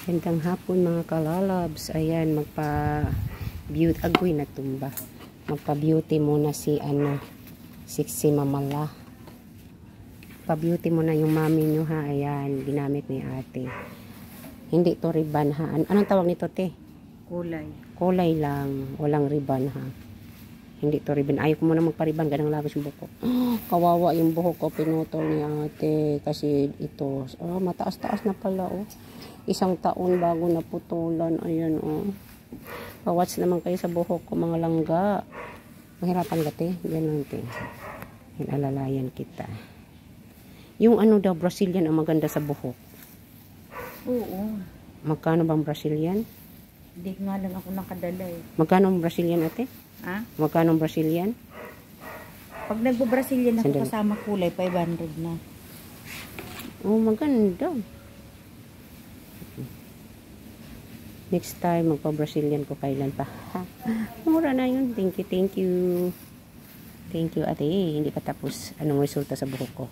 Gandang hapon mga kalalabs. Ayan, magpa-beauty. Agoy, natumba. Magpa-beauty muna si si Mamala. Pa-beauty muna yung mami nyo ha. Ayan, ginamit ni ate. Hindi to ribbon ha. Anong tawag nito te? Kulay. Kulay lang. Walang ribbon ha. Hindi to ribbon. Ayaw ko muna magpa-ribbon. Ganang labas yung buhok ko. Kawawa yung buhok ko. Pinutol ni ate. Kasi ito. Mataas-taas na pala oh. 1 taon bago naputulan. Ayan oh. Pa-watch naman kayo sa buhok ko mga langga. Mahirapan ka te. Ganun te. Alalayan kita. Yung daw Brazilian ang maganda sa buhok. Oo. Magkano bang Brazilian? Hindi nga lang ako nakadala eh. Magkano ang Brazilian ate? Ha? Magkano ang Brazilian? Pag nagbo-Brazilian ako Sandali. kasama kulay, 500 na. Oh, maganda. Next time, magpa-Brazilian ko kailan pa. Mura na yun. Thank you, thank you. Thank you, ate. Hindi pa tapos. Anong resulta sa buhok ko?